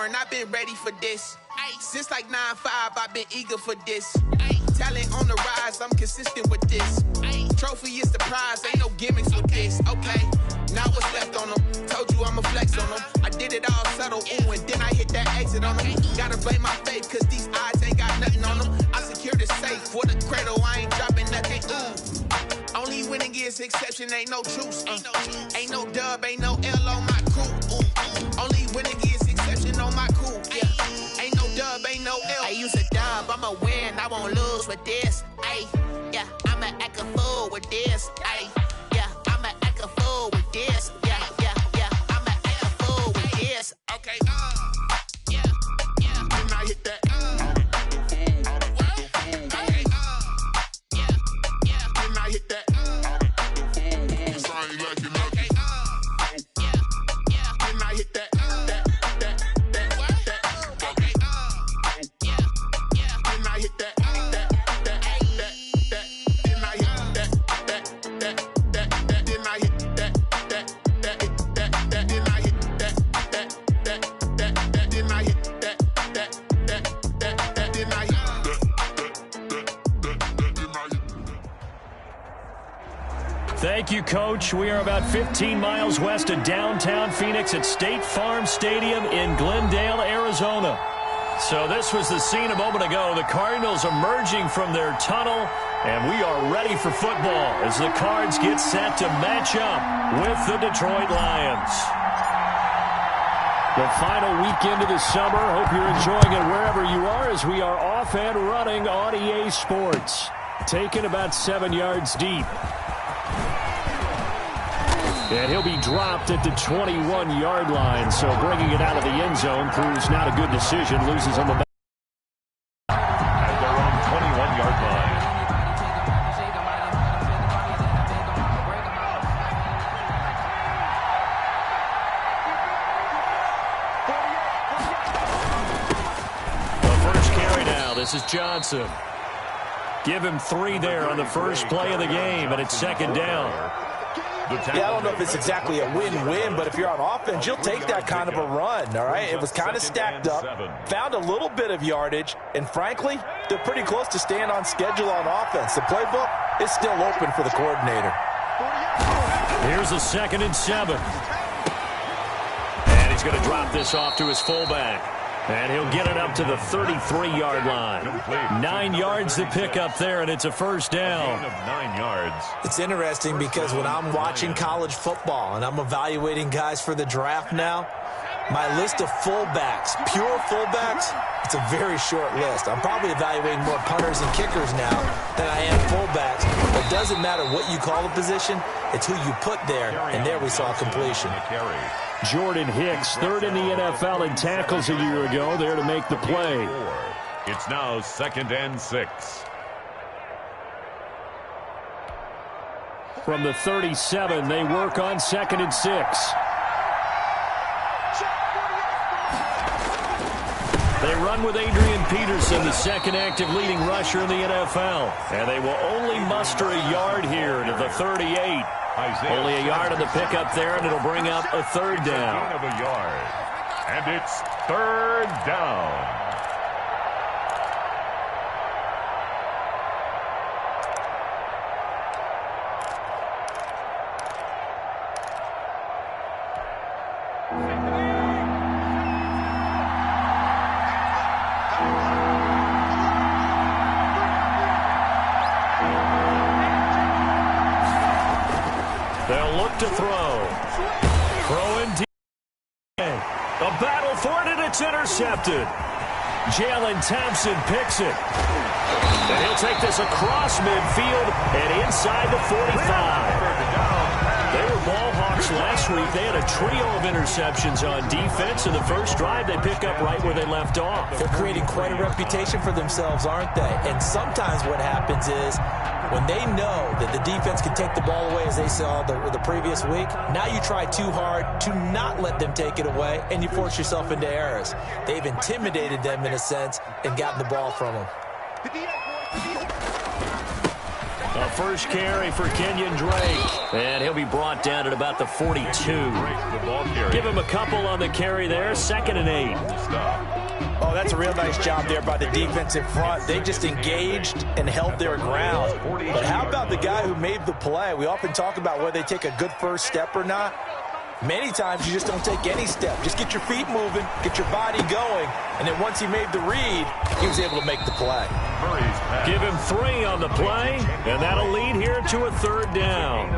born, I've been ready for this. Since like 9-5, I've been eager for this. Talent on the rise, I'm consistent with this. Trophy is the prize, ain't no gimmicks with this. Okay, now what's left on them? Told you I'ma flex on them. I did it all subtle, ooh, and then I hit that exit on them. Gotta blame my faith, cause these eyes ain't got nothing on them. I secured the safe for the cradle, I ain't dropping nothing, ooh. Only winning is exception, ain't no truce. Ain't no dub, ain't no L on my crew. Only winning is exception on my crew. Yeah. Ain't no dub, ain't no L. I use a dub, I'ma win, I won't lose with this. Ay, yeah, I'ma act a fool with this. Ay, yeah, I'ma act a fool with this. Yeah, yeah, yeah, I'ma act a fool with this. Okay, yeah, yeah. Then I hit that. Okay, yeah, yeah. Then I hit that. Thank you, Coach. We are about 15 miles west of downtown Phoenix at State Farm Stadium in Glendale, Arizona. So this was the scene a moment ago. The Cardinals emerging from their tunnel, and we are ready for football as the Cards get set to match up with the Detroit Lions. The final weekend of the summer. Hope you're enjoying it wherever you are as we are off and running on EA Sports. Taken about 7 yards deep. And he'll be dropped at the 21-yard line. So bringing it out of the end zone proves not a good decision. Loses on the back. At their own 21-yard line. The first carry now. This is Johnson. Give him 3 there on the first play of the game, and it's second down. Yeah, I don't know if it's exactly a win-win, but if you're on offense, you'll take that kind of a run, all right? It was kind of stacked up, found a little bit of yardage, and frankly, they're pretty close to staying on schedule on offense. The playbook is still open for the coordinator. Here's a 2nd and 7. And he's going to drop this off to his fullback. And he'll get it up to the 33-yard line. 9 yards to pick up there, and it's a first down. 9 yards. It's interesting because when I'm watching college football and I'm evaluating guys for the draft now, my list of fullbacks, pure fullbacks, it's a very short list. I'm probably evaluating more punters and kickers now than I am fullbacks. But it doesn't matter what you call the position, it's who you put there, and there we saw completion. Jordan Hicks, 3rd in the NFL in tackles a year ago, there to make the play. It's now 2nd and 6. From the 37, they work on 2nd and 6. They run with Adrian Peterson, the 2nd active leading rusher in the NFL. And they will only muster a yard here to the 38. Only a yard on the pickup there, and it'll bring up a 3rd down. Of a yard. And it's 3rd down. They'll look to throw. Throwing deep. A battle for it, and it's intercepted. Jalen Thompson picks it. And he'll take this across midfield and inside the 45. They were ball hawks last week. They had a trio of interceptions on defense. In the first drive, they pick up right where they left off. They're creating quite a reputation for themselves, aren't they? And sometimes what happens is when they know that the defense can take the ball away, as they saw the previous week, now you try too hard to not let them take it away, and you force yourself into errors. They've intimidated them in a sense and gotten the ball from them. A first carry for Kenyon Drake. And he'll be brought down at about the 42. Give him a couple on the carry there. 2nd and 8. Oh, that's a real nice job there by the defense in front. They just engaged and held their ground. But how about the guy who made the play? We often talk about whether they take a good first step or not. Many times you just don't take any step. Just get your feet moving, get your body going, and then once he made the read, he was able to make the play. Give him 3 on the play, and that'll lead here to a 3rd down.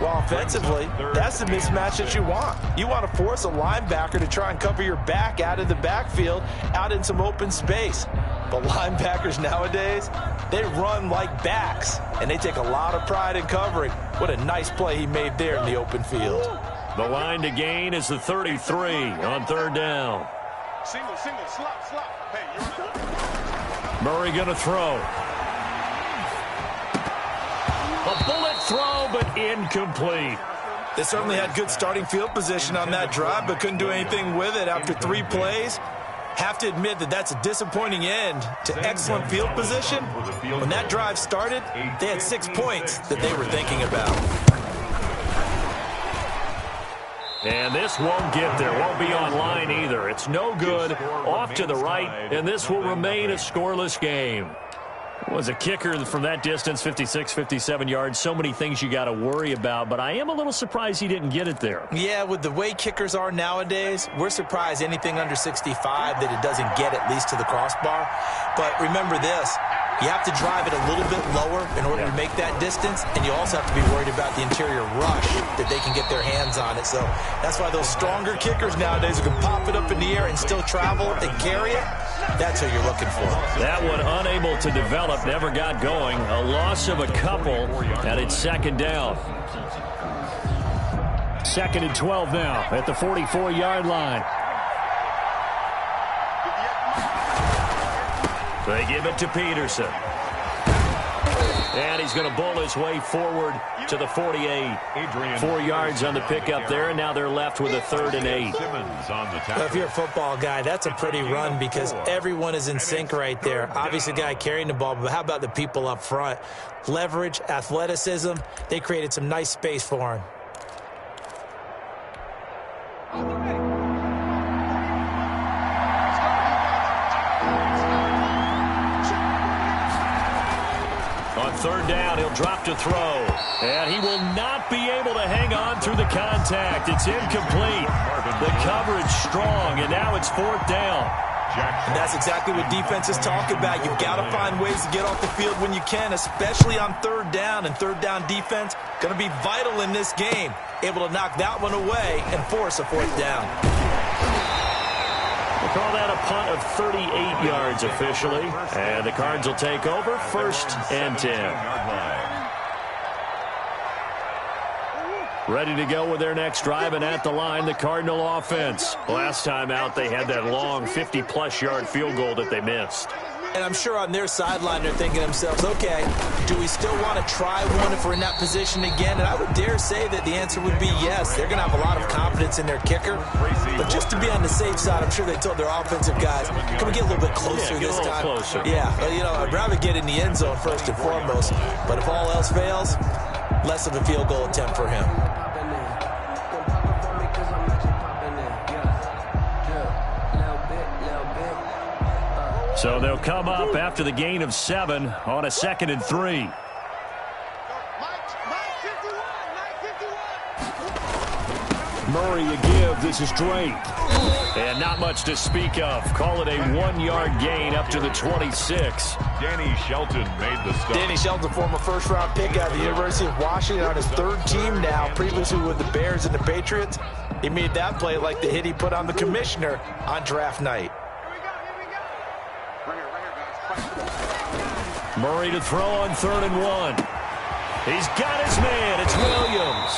Well, offensively, that's the mismatch that you want. You want to force a linebacker to try and cover your back out of the backfield, out in some open space. But linebackers nowadays, they run like backs, and they take a lot of pride in covering. What a nice play he made there in the open field. The line to gain is the 33 on 3rd down. Single, slop. Hey, you're Murray going to throw. A bullet throw, but incomplete. They certainly had good starting field position on that drive, but couldn't do anything with it after 3 plays. Have to admit that that's a disappointing end to excellent field position. When that drive started, they had 6 points that they were thinking about. And this won't get there. Won't be on line either. It's no good. Off to the right, and this will remain a scoreless game. Was a kicker from that distance, 56, 57 yards. So many things you got to worry about, but I am a little surprised he didn't get it there. Yeah, with the way kickers are nowadays, we're surprised anything under 65 that it doesn't get at least to the crossbar. But remember this, you have to drive it a little bit lower in order to make that distance, and you also have to be worried about the interior rush that they can get their hands on it. So that's why those stronger kickers nowadays who can pop it up in the air and still travel and carry it, that's who you're looking for. That one unable to develop, never got going. A loss of a couple, and it's 2nd down. 2nd and 12 now at the 44-yard line. They give it to Peterson. And he's going to bull his way forward to the 48. 4 yards on the pickup there, and now they're left with a 3rd and 8. Well, if you're a football guy, that's a pretty run because everyone is in sync right there. Obviously, the guy carrying the ball, but how about the people up front? Leverage, athleticism, they created some nice space for him. On 3rd down, he'll drop to throw. And he will not be able to hang on through the contact. It's incomplete. The coverage strong, and now it's 4th down. And that's exactly what defenses talk about. You've got to find ways to get off the field when you can, especially on 3rd down. And 3rd down defense going to be vital in this game. Able to knock that one away and force a 4th down. We'll call that a punt of 38 yards officially. And the Cards will take over 1st and 10. Ready to go with their next drive, and at the line, the Cardinal offense. Last time out, they had that long 50-plus yard field goal that they missed. And I'm sure on their sideline they're thinking to themselves, okay, do we still want to try one if we're in that position again? And I would dare say that the answer would be yes. They're going to have a lot of confidence in their kicker. But just to be on the safe side, I'm sure they told their offensive guys, can we get a little bit closer this time? Closer. Yeah, well, you know, I'd rather get in the end zone first and foremost. But if all else fails, less of a field goal attempt for him. So they'll come up after the gain of 7 on a 2nd and 3. Murray a give. This is Drake. And not much to speak of. Call it a 1-yard gain up to the 26. Danny Shelton made the stop. Danny Shelton, former first-round pick out of the University of Washington, on his 3rd team now, previously with the Bears and the Patriots. He made that play like the hit he put on the commissioner on draft night. Murray to throw on 3rd and 1. He's got his man. It's Williams.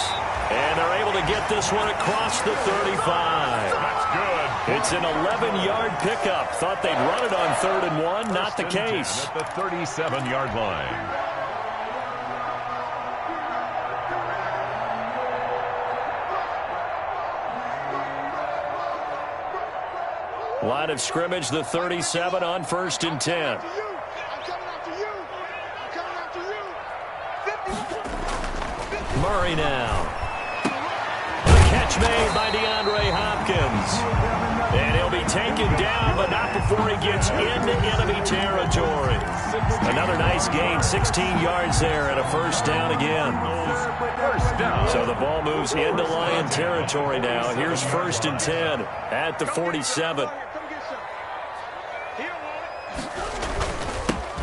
And they're able to get this one across the 35. That's good. It's an 11-yard pickup. Thought they'd run it on 3rd and 1. Not the case. At the 37-yard line. Line of scrimmage, the 37 on 1st and 10. Murray now. The catch made by DeAndre Hopkins. And he'll be taken down, but not before he gets into enemy territory. Another nice gain, 16 yards there, and a first down again. So the ball moves into Lion territory now. Here's 1st and 10 at the 47.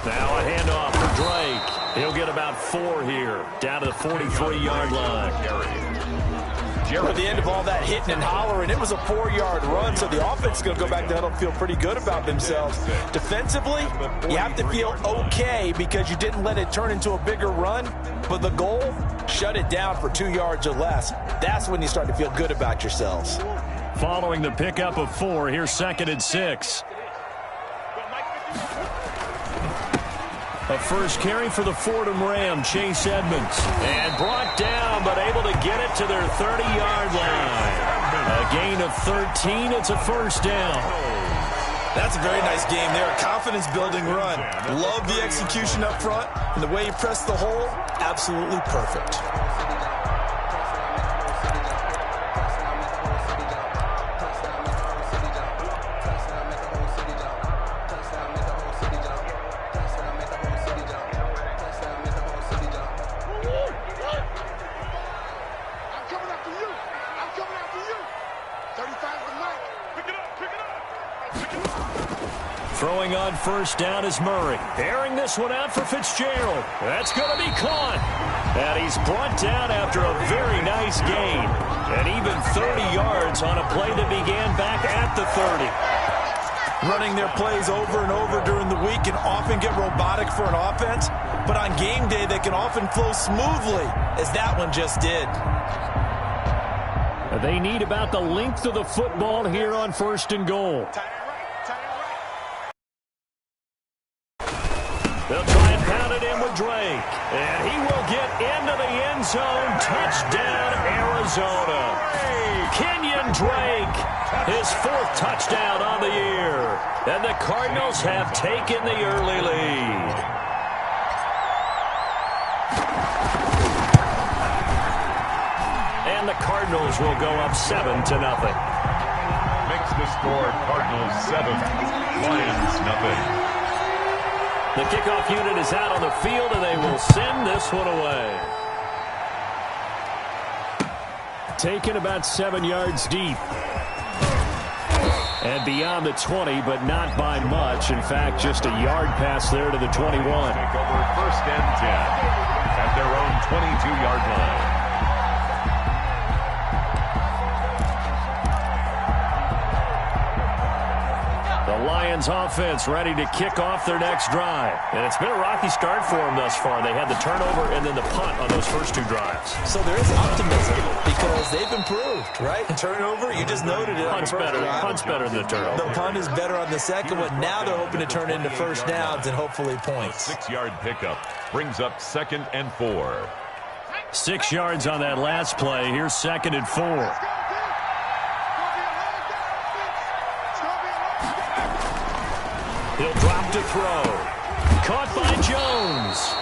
Now a handoff for Drake. He'll get about 4 here, down to the 43-yard line. At the end of all that hitting and hollering, it was a 4-yard run, so the offense is going to go back to huddle and feel pretty good about themselves. Defensively, you have to feel okay because you didn't let it turn into a bigger run, but the goal, shut it down for 2 yards or less. That's when you start to feel good about yourselves. Following the pickup of 4, here's 2nd and 6. A first carry for the Fordham Ram, Chase Edmonds. And brought down, but able to get it to their 30-yard line. A gain of 13. It's a first down. That's a very nice game there. A confidence-building run. Love the execution up front. And the way you press the hole, absolutely perfect. Throwing on first down is Murray. Airing this one out for Fitzgerald. That's going to be caught. And he's brought down after a very nice gain. And even 30 yards on a play that began back at the 30. Running their plays over and over during the week can often get robotic for an offense. But on game day, they can often flow smoothly, as that one just did. They need about the length of the football here on 1st and goal. They'll try and pound it in with Drake. And he will get into the end zone. Touchdown, Arizona. Kenyon Drake, his 4th touchdown on the year. And the Cardinals have taken the early lead. And the Cardinals will go up 7-0. Makes the score Cardinals 7, Lions nothing. The kickoff unit is out on the field, and they will send this one away. Taken about 7 yards deep. And beyond the 20, but not by much. In fact, just a yard pass there to the 21. Take over 1st and 10 at their own 22-yard line. The Lions offense ready to kick off their next drive. And it's been a rocky start for them thus far. They had the turnover and then the punt on those first 2 drives. So there is optimism because they've improved, right? Turnover, you just noted it. Punt's better than the turnover. The punt is better on the second one. Now they're hoping to turn into first downs and hopefully points. 6-yard pickup brings up 2nd and 4. 6 yards on that last play. Here's 2nd and 4. He'll drop to throw. Caught by Jones.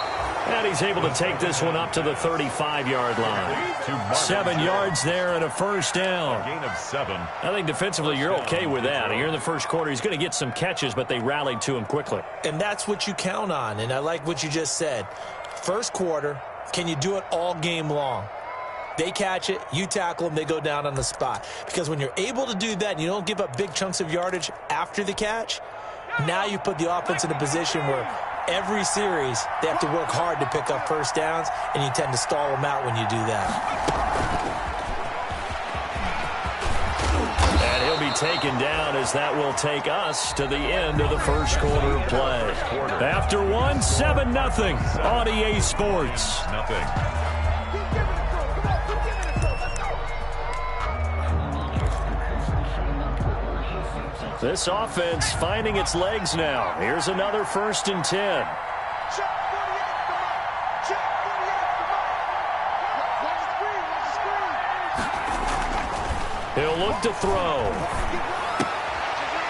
And he's able to take this one up to the 35-yard line. 7 yards there and a first down. Gain of 7. I think defensively you're okay with that. Here in the first quarter, he's going to get some catches, but they rallied to him quickly. And that's what you count on, and I like what you just said. First quarter, can you do it all game long? They catch it, you tackle them, they go down on the spot. Because when you're able to do that and you don't give up big chunks of yardage after the catch, now you put the offense in a position where every series they have to work hard to pick up first downs, and you tend to stall them out when you do that. And he'll be taken down as that will take us to the end of the first quarter of play. After 1, 7-0 on EA Sports. Nothing. This offense finding its legs now. Here's another 1st and 10. He'll look to throw.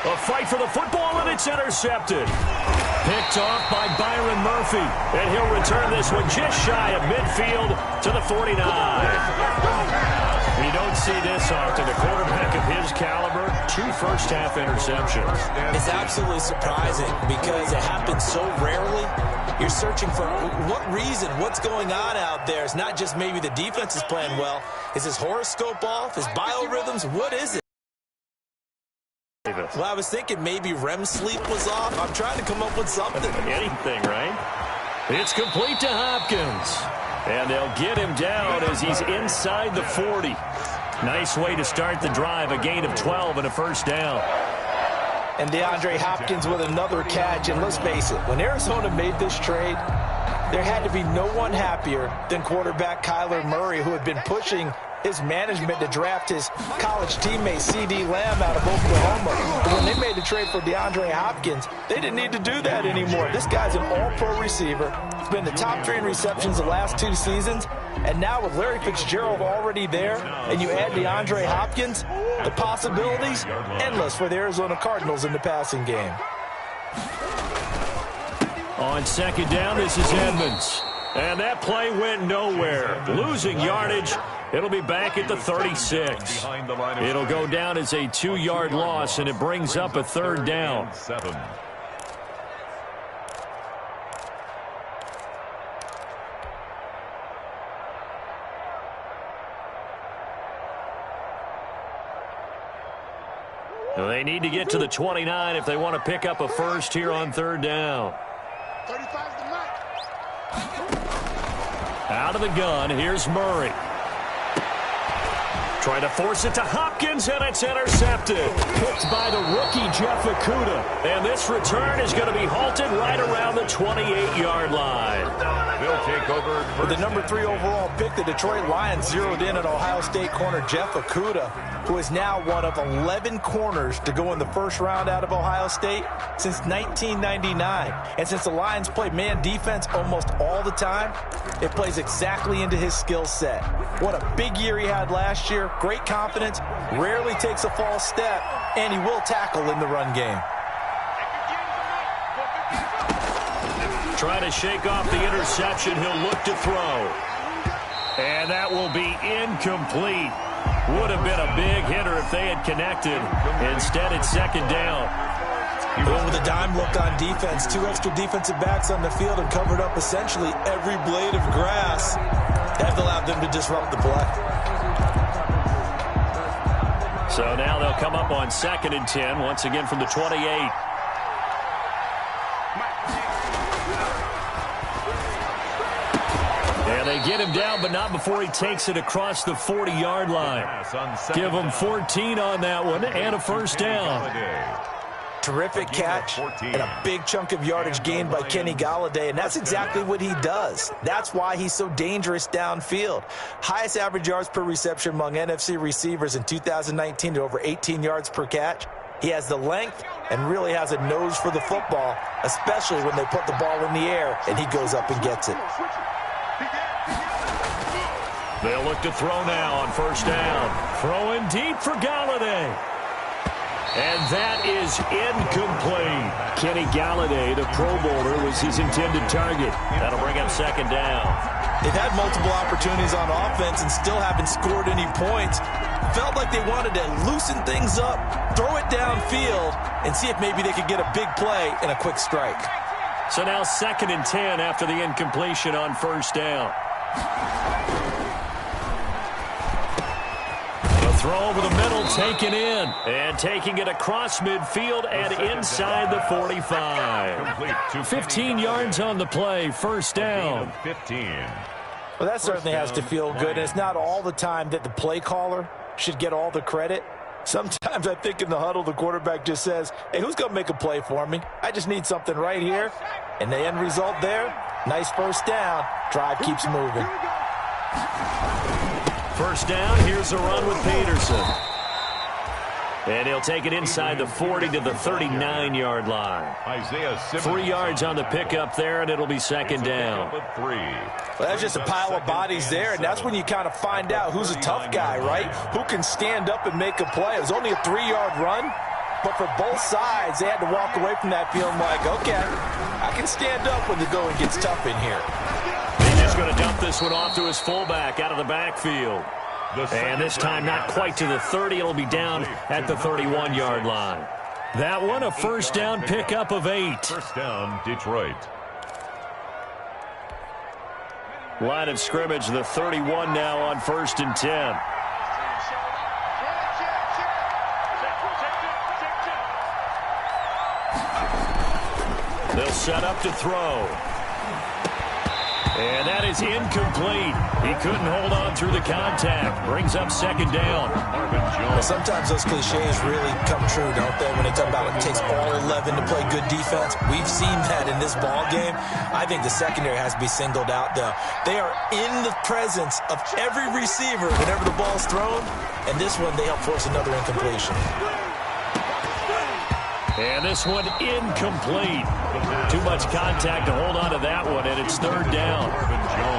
A fight for the football, and it's intercepted. Picked off by Byron Murphy. And he'll return this one just shy of midfield to the 49. You don't see this often. A quarterback of his caliber, 2 first-half interceptions. It's absolutely surprising because it happens so rarely. You're searching for what reason, what's going on out there. It's not just maybe the defense is playing well. Is his horoscope off? His biorhythms? What is it? Well, I was thinking maybe REM sleep was off. I'm trying to come up with something. Anything, right? It's complete to Hopkins. And they'll get him down as he's inside the 40. Nice way to start the drive, a gain of 12 and a first down. And DeAndre Hopkins with another catch. And let's face it, when Arizona made this trade, there had to be no one happier than quarterback Kyler Murray, who had been pushing his management to draft his college teammate C.D. Lamb out of Oklahoma. But when they made the trade for DeAndre Hopkins, they didn't need to do that anymore. This guy's an all-pro receiver. He's been the top 3 in receptions the last 2 seasons. And now with Larry Fitzgerald already there, and you add DeAndre Hopkins, the possibilities endless for the Arizona Cardinals in the passing game. On second down, this is Edmonds. And that play went nowhere. Losing yardage. It'll be back at the 36. It'll go down as a 2-yard loss, and it brings up a third down. They need to get to the 29 if they want to pick up a first here on third down. 35's the mark. Out of the gun, here's Murray. Trying to force it to Hopkins, and it's intercepted. Picked by the rookie, Jeff Okudah. And this return is going to be halted right around the 28-yard line. They'll take over. With the number 3 overall pick, the Detroit Lions zeroed in on Ohio State corner Jeff Okudah, who is now one of 11 corners to go in the first round out of Ohio State since 1999. And since the Lions play man defense almost all the time, it plays exactly into his skill set. What a big year he had last year. Great confidence, rarely takes a false step, and he will tackle in the run game. Try to shake off the interception. He'll look to throw. And that will be incomplete. Would have been a big hitter if they had connected. Instead, it's second down. With a dime look on defense, 2 extra defensive backs on the field and covered up essentially every blade of grass. That allowed them to disrupt the play. So now they'll come up on 2nd and 10, once again from the 28. And they get him down, but not before he takes it across the 40-yard line. Give him 14 on that one and a first down. Terrific catch and a big chunk of yardage gained by Kenny Golladay, and that's exactly what he does. That's why he's so dangerous downfield. Highest average yards per reception among NFC receivers in 2019 at over 18 yards per catch. He has the length and really has a nose for the football, especially when they put the ball in the air and he goes up and gets it. They'll look to throw now on first down. Throwing deep for Golladay. And that is incomplete. Kenny Golladay, the Pro Bowler, was his intended target. That'll bring up second down. They've had multiple opportunities on offense and still haven't scored any points. Felt like they wanted to loosen things up, throw it downfield, and see if maybe they could get a big play and a quick strike. So now 2nd and 10 after the incompletion on first down. Throw over the middle, taken in, and taking it across midfield and inside the 45. 15 yards on the play, first down. 15. Well, that certainly has to feel good, and it's not all the time that the play caller should get all the credit. Sometimes I think in the huddle, the quarterback just says, hey, who's going to make a play for me? I just need something right here. And the end result there, nice first down. Drive keeps moving. First down, here's a run with Peterson. And he'll take it inside the 40 to the 39-yard line. 3 yards on the pickup there, and it'll be second down. Well, that's just a pile of bodies there, and that's when you kind of find out who's a tough guy, right? Who can stand up and make a play. It was only a 3-yard run, but for both sides, they had to walk away from that feeling like, okay, can stand up when the going gets tough in here. He's just going to dump this one off to his fullback out of the backfield. And this time not quite to the 30. It'll be down at the 31-yard line. That one a first down pickup of 8. First down, Detroit. Line of scrimmage, the 31 now on 1st and 10. They'll set up to throw. And that is incomplete. He couldn't hold on through the contact. Brings up 2nd down. Well, sometimes those cliches really come true, don't they? When they talk about it takes all 11 to play good defense. We've seen that in this ball game. I think the secondary has to be singled out, though. They are in the presence of every receiver whenever the ball's thrown. And this one, they help force another incompletion. And this one incomplete. Too much contact to hold on to that one, and it's 3rd down.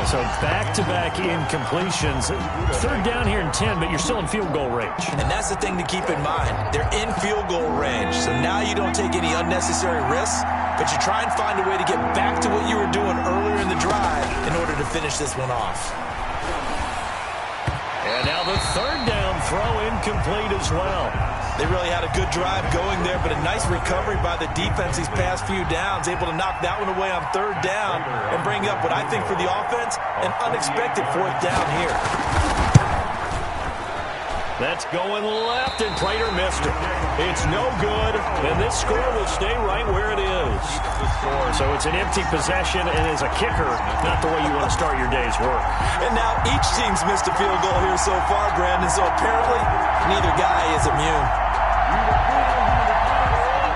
So back-to-back incompletions. 3rd down here in 10, but you're still in field goal range. And that's the thing to keep in mind. They're in field goal range, so now you don't take any unnecessary risks, but you try and find a way to get back to what you were doing earlier in the drive in order to finish this one off. And now the 3rd down throw incomplete as well. They really had a good drive going there, but a nice recovery by the defense these past few downs, able to knock that one away on 3rd down and bring up what I think for the offense, an unexpected 4th down here. That's going left, and Prater missed it. It's no good, and this score will stay right where it is. So it's an empty possession, and as a kicker, not the way you want to start your day's work. And now each team's missed a field goal here so far, Brandon, so apparently neither guy is immune.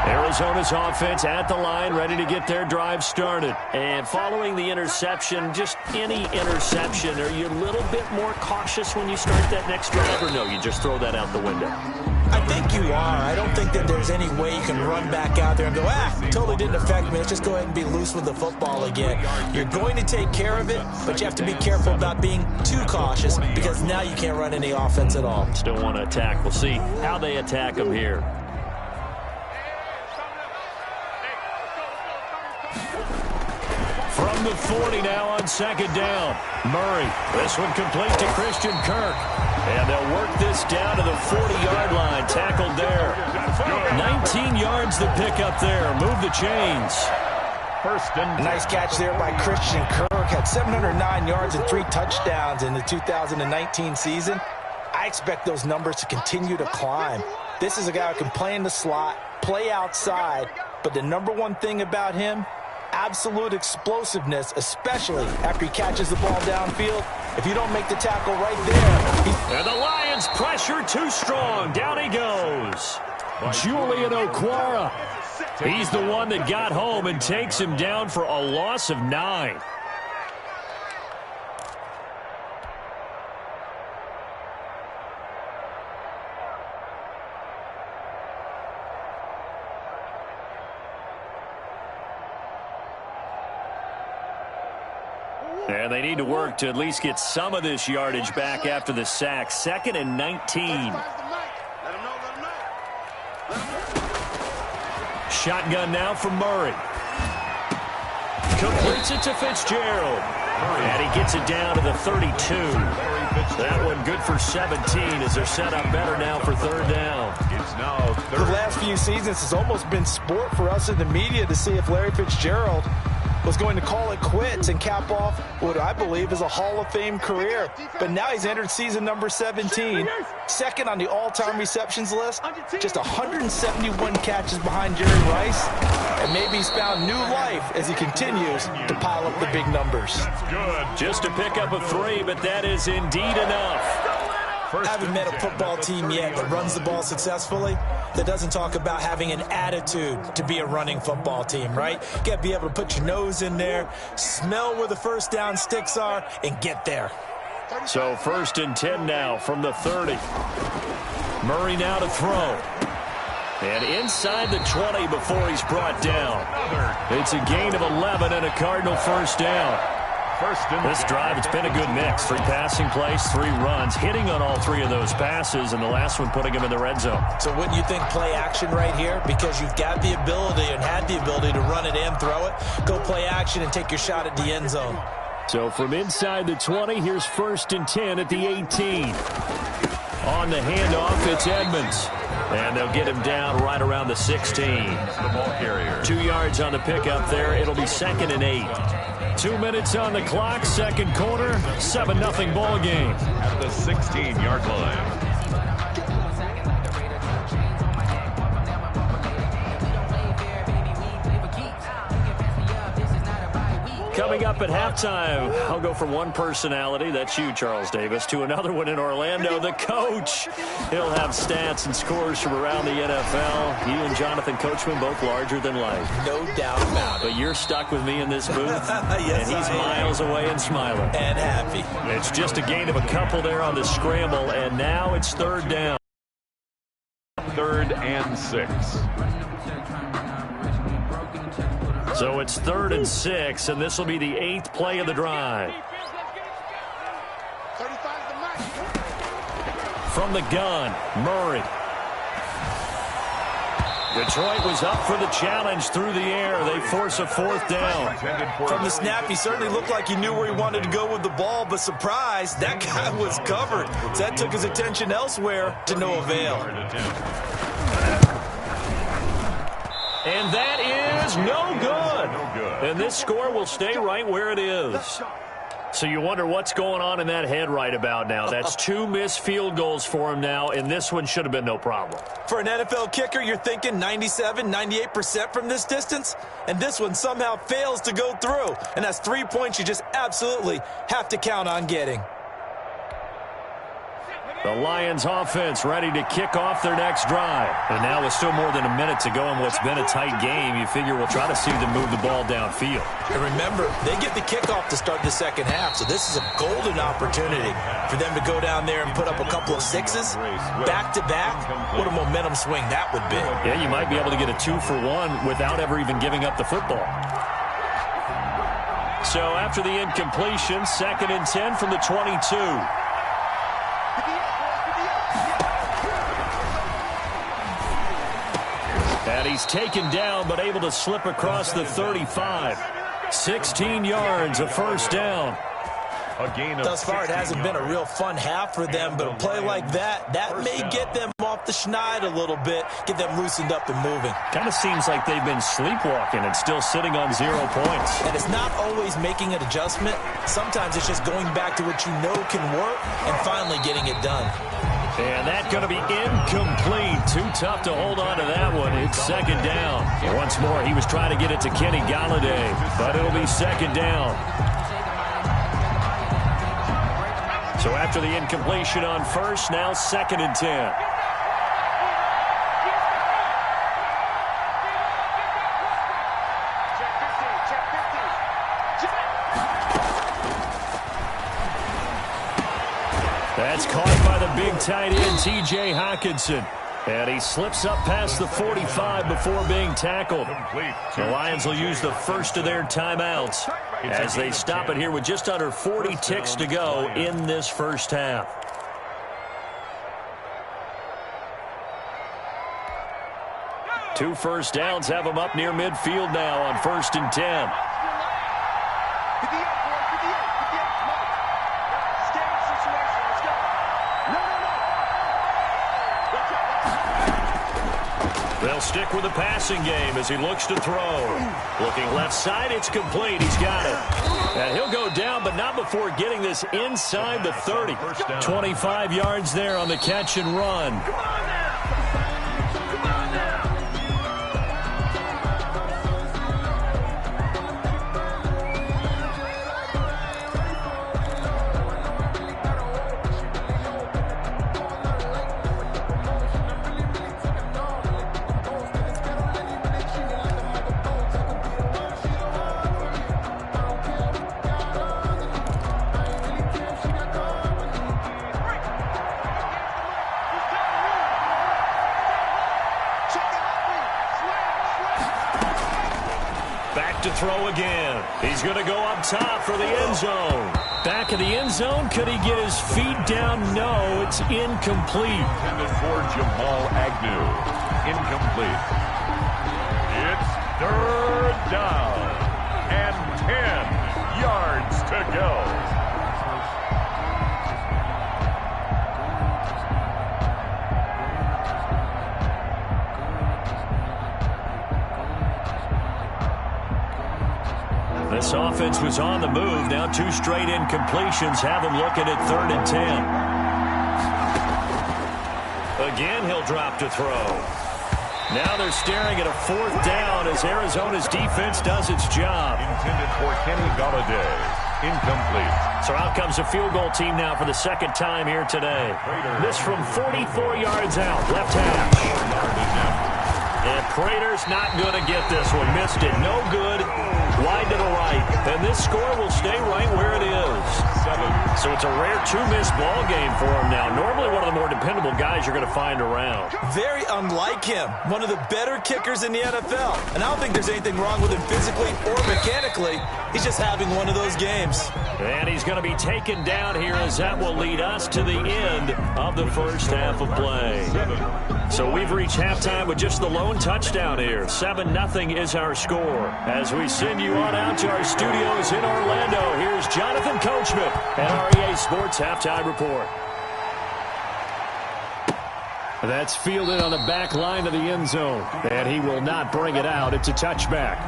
Arizona's offense at the line, ready to get their drive started. And following the interception, just any interception, are you a little bit more cautious when you start that next drive, or no, you just throw that out the window? I think you are. I don't think that there's any way you can run back out there and go, totally didn't affect me. Let's just go ahead and be loose with the football again. You're going to take care of it, but you have to be careful about being too cautious because now you can't run any offense at all. Still want to attack. We'll see how they attack them here. From the 40 now on 2nd down. Murray. This one complete to Christian Kirk. And they'll work this down to the 40-yard line. Tackled there. 19 yards to pick up there. Move the chains. Nice catch there by Christian Kirk. Had 709 yards and 3 touchdowns in the 2019 season. I expect those numbers to continue to climb. This is a guy who can play in the slot, play outside, but the number one thing about him, absolute explosiveness, especially after he catches the ball downfield. If you don't make the tackle right there. And the Lions pressure too strong. Down he goes. Julian Okwara. He's the one that got home and takes him down for a loss of 9. And they need to work to at least get some of this yardage back after the sack. 2nd and 19. Shotgun now from Murray. Completes it to Fitzgerald. And he gets it down to the 32. That one good for 17 as they're set up better now for 3rd down. The last few seasons has almost been sport for us in the media to see if Larry Fitzgerald was going to call it quits and cap off what I believe is a Hall of Fame career. But now he's entered season number 17, 2nd on the all-time receptions list, just 171 catches behind Jerry Rice, and maybe he's found new life as he continues to pile up the big numbers. Just to pick up a 3, but that is indeed enough. I haven't met a football team yet that runs the ball successfully that doesn't talk about having an attitude to be a running football team, right? You got to be able to put your nose in there, smell where the first down sticks are, and get there. So 1st and 10 now from the 30. Murray now to throw. And inside the 20 before he's brought down. It's a gain of 11 and a Cardinal first down. This drive, it's been a good mix. 3 passing plays, 3 runs, hitting on all 3 of those passes, and the last one putting him in the red zone. So wouldn't you think play action right here? Because you've got the ability and had the ability to run it and throw it. Go play action and take your shot at the end zone. So from inside the 20, here's 1st and 10 at the 18. On the handoff, it's Edmonds. And they'll get him down right around the 16. The ball carrier. 2 yards on the pickup there. It'll be 2nd and 8. 2 minutes on the clock, second quarter, 7-0 ball game. At the 16-yard line. Coming up at halftime, I'll go from one personality, that's you, Charles Davis, to another one in Orlando, the coach. He'll have stats and scores from around the NFL. You and Jonathan Coachman, both larger than life. No doubt about it. But you're stuck with me in this booth, yes, and he's miles away and smiling. And happy. It's just a gain of a couple there on the scramble, and now it's 3rd down. 3rd and 6. So it's 3rd and 6, and this will be the 8th play of the drive. From the gun, Murray. Detroit was up for the challenge through the air. They force a 4th down. From the snap, he certainly looked like he knew where he wanted to go with the ball, but surprise, that guy was covered. So that took his attention elsewhere to no avail. And that is no good. And this score will stay right where it is. So you wonder what's going on in that head right about now. That's 2 missed field goals for him now, and this one should have been no problem. For an NFL kicker, you're thinking 97, 98% from this distance, and this one somehow fails to go through. And that's 3 points you just absolutely have to count on getting. The Lions offense ready to kick off their next drive. And now with still more than a minute to go in what's been a tight game, you figure we'll try to see them move the ball downfield. And remember, they get the kickoff to start the second half, so this is a golden opportunity for them to go down there and put up a couple of 6s back-to-back. What a momentum swing that would be. Yeah, you might be able to get a 2-for-1 without ever even giving up the football. So after the incompletion, 2nd and 10 from the 22. And he's taken down, but able to slip across the 35. 16 yards, a 1st down. Thus far, it hasn't been a real fun half for them, but a play like that may get them off the schneid a little bit, get them loosened up and moving. Kind of seems like they've been sleepwalking and still sitting on 0 points. And it's not always making an adjustment. Sometimes it's just going back to what you know can work and finally getting it done. And that's going to be incomplete. Too tough to hold on to that one. It's 2nd down. Once more, he was trying to get it to Kenny Galladay, but it'll be 2nd down. So after the incompletion on 1st, now 2nd and 10. That's caught by the big tight end, T.J. Hockenson. And he slips up past the 45 before being tackled. The Lions will use the first of their timeouts as they stop it here with just under 40 ticks to go in this first half. Two first downs have them up near midfield now on 1st and 10. They'll stick with the passing game as he looks to throw. Looking left side, it's complete. He's got it. And he'll go down, but not before getting this inside the 30. 25 yards there on the catch and run. To throw again. He's going to go up top for the end zone. Back of the end zone. Could he get his feet down? No, it's incomplete. Intended for Jamal Agnew. Incomplete. It's third down and 10 yards to go. This offense was on the move. Now 2 straight incompletions have him looking at 3rd and 10. Again, he'll drop to throw. Now they're staring at a 4th down as Arizona's defense does its job. Intended for Kenny Golladay. Incomplete. So out comes a field goal team now for the 2nd time here today. This from 44 yards out, left hash. And Prater's not going to get this one. Missed it. No good. Wide to the right. And this score will stay right where it is. 7. So it's a rare 2-miss ball game for him now. Normally one of the more dependable guys you're going to find around. Very unlike him. One of the better kickers in the NFL. And I don't think there's anything wrong with him physically or mechanically. He's just having one of those games. And he's going to be taken down here as that will lead us to the end of the first half of play. So we've reached halftime with just the lone touchdown here. 7-0 is our score. As we send you on out to our studios in Orlando, here's Jonathan Coachman at REA Sports Halftime Report. That's fielded on the back line of the end zone. And he will not bring it out. It's a touchback.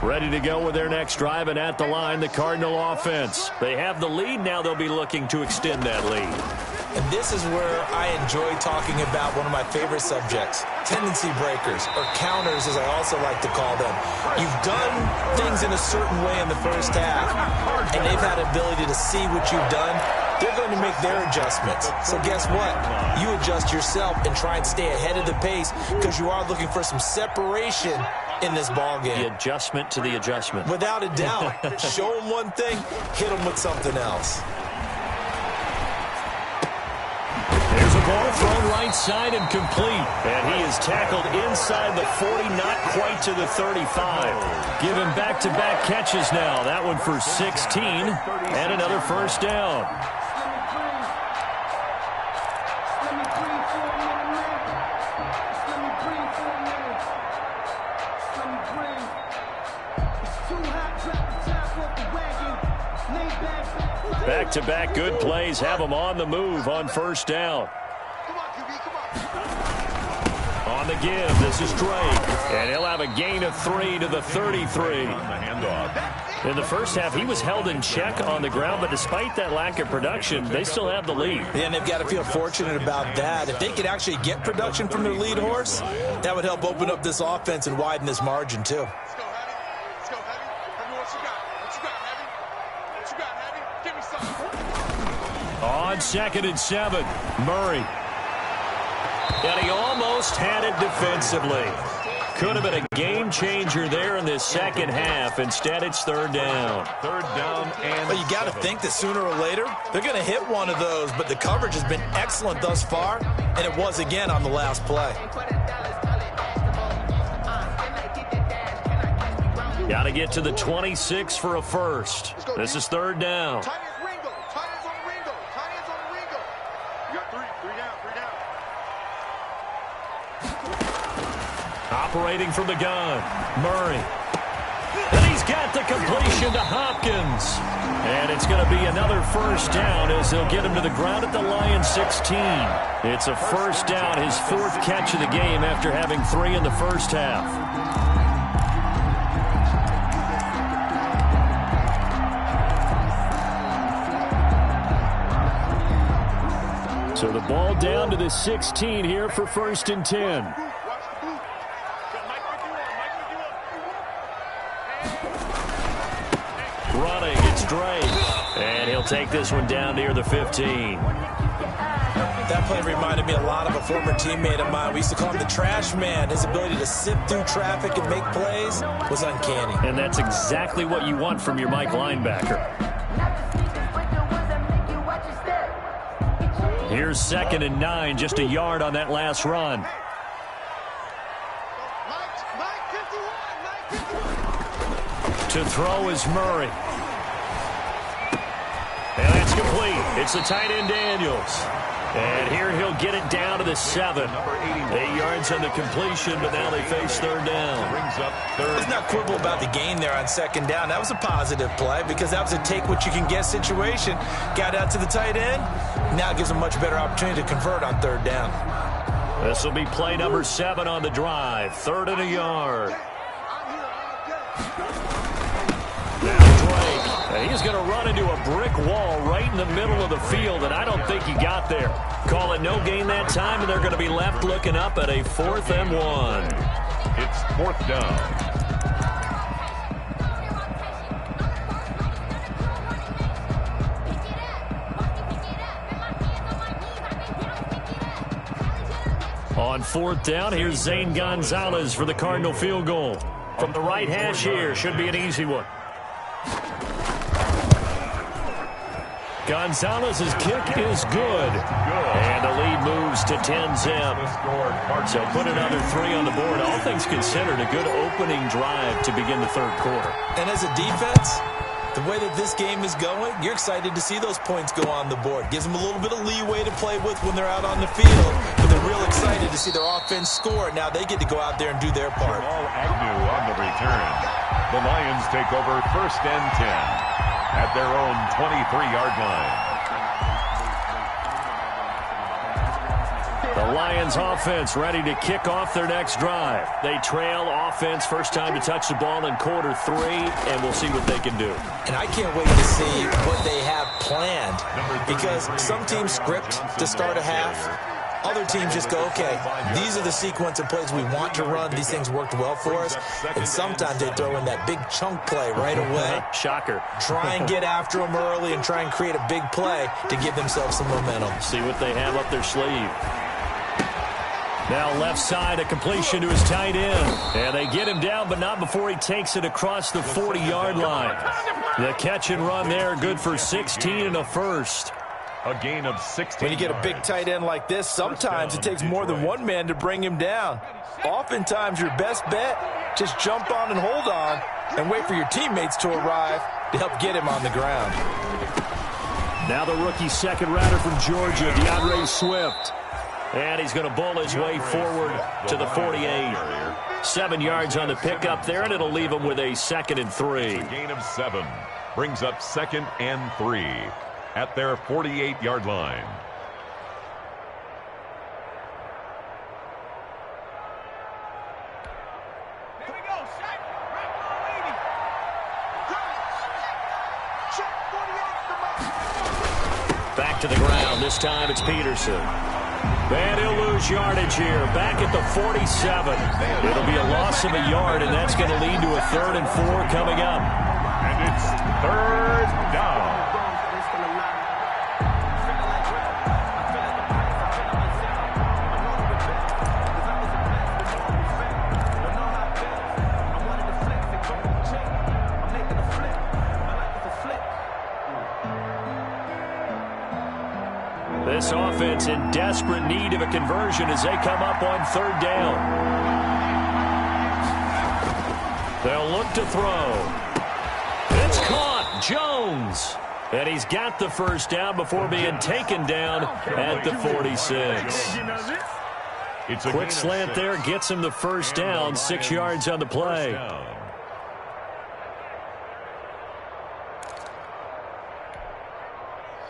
Ready to go with their next drive, and at the line, the Cardinal offense. They have the lead. Now they'll be looking to extend that lead. And this is where I enjoy talking about one of my favorite subjects, tendency breakers, or counters as I also like to call them. You've done things in a certain way in the first half, and they've had ability to see what you've done. They're going to make their adjustments. So guess what? You adjust yourself and try and stay ahead of the pace because you are looking for some separation in this ball game. The adjustment to the adjustment. Without a doubt. Show them one thing, hit them with something else. There's a ball thrown right side and complete. And he is tackled inside the 40, not quite to the 35. Give him back-to-back catches now. That one for 16 and another first down. Back-to-back good plays have them on the move on first down. On the give, this is Drake. And he'll have a gain of 3 to the 33. In the first half, he was held in check on the ground, but despite that lack of production, they still have the lead. Yeah, and they've got to feel fortunate about that. If they could actually get production from their lead horse, that would help open up this offense and widen this margin, too. On 2nd and 7, Murray. And he almost had it defensively. Could have been a game changer there in this second half. Instead, it's 3rd down. 3rd down and... Well, you got to think that sooner or later, they're going to hit one of those, but the coverage has been excellent thus far, and it was again on the last play. Got to get to the 26 for a first. This is 3rd down. Operating from the gun, Murray. And he's got the completion to Hopkins. And it's going to be another first down as they'll get him to the ground at the Lions 16. It's a first down, his 4th catch of the game after having 3 in the first half. So the ball down to the 16 here for 1st and 10. Running, it's Drake. And he'll take this one down near the 15. That play reminded me a lot of a former teammate of mine. We used to call him the trash man. His ability to sift through traffic and make plays was uncanny. And that's exactly what you want from your Mike linebacker. Here's 2nd and 9, just a yard on that last run. To throw is Murray. And that's complete. It's the tight end Daniels. And here he'll get it down to the 7. 8 yards on the completion, but now they face 3rd down. Let's not quibble about the gain there on 2nd down. That was a positive play because that was a take-what-you-can-get situation. Got out to the tight end. Now gives a much better opportunity to convert on 3rd down. This will be play number 7 on the drive. 3rd and a yard. He's going to run into a brick wall right in the middle of the field, and I don't think he got there. Call it no gain that time, and they're going to be left looking up at a 4th and 1. It's 4th down. On 4th down, here's Zane Gonzalez for the Cardinal field goal. From the right hash here, should be an easy one. Gonzalez's kick is good. And the lead moves to 10-zip. So put another 3 on the board. All things considered, a good opening drive to begin the 3rd quarter. And as a defense, the way that this game is going, you're excited to see those points go on the board. Gives them a little bit of leeway to play with when they're out on the field. But they're real excited to see their offense score. Now they get to go out there and do their part. Agnew on the return. The Lions take over 1st and 10. At their own 23-yard line. The Lions offense ready to kick off their next drive. They trail offense, first time to touch the ball in quarter 3, and we'll see what they can do. And I can't wait to see what they have planned, because some teams script to start a half. Other teams just go, okay, these are the sequence of plays we want to run. These things worked well for us. And sometimes they throw in that big chunk play right away. Shocker. Try and get after them early and try and create a big play to give themselves some momentum. See what they have up their sleeve. Now left side, a completion to his tight end. And they get him down, but not before he takes it across the 40-yard line. The catch and run there, good for 16 and a first. A gain of 16. When you get a big tight end like this, sometimes it takes more than one man to bring him down. Oftentimes, your best bet, just jump on and hold on and wait for your teammates to arrive to help get him on the ground. Now the rookie second rounder from Georgia, DeAndre Swift. And he's going to bull his way forward to the 48. 7 yards on the pickup there, and it'll leave him with a 2nd and 3. A gain of 7 brings up 2nd and 3. At their 48-yard line. Back to the ground. This time it's Peterson. And he'll lose yardage here. Back at the 47. It'll be a loss of a yard, and that's going to lead to a 3rd and 4 coming up. And it's 3rd down. This offense in desperate need of a conversion as they come up on 3rd down. They'll look to throw. It's caught. Jones. And he's got the first down before being taken down at the 46. Quick slant there gets him the first down. 6 yards on the play.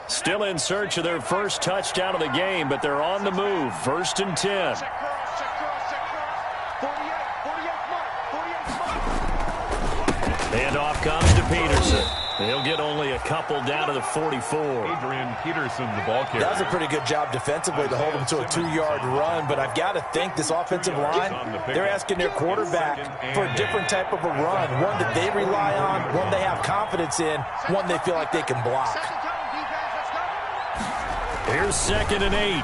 Still in search of their first touchdown of the game, but they're on the move. 1st and 10. Handoff comes to Peterson. He'll get only a couple down to the 44. Adrian Peterson, the ball carrier. That was a pretty good job defensively to hold him to a 2-yard run, but I've got to think this offensive line, they're asking their quarterback for a different type of a run, one that they rely on, one they have confidence in, one they feel like they can block. Here's 2nd and 8.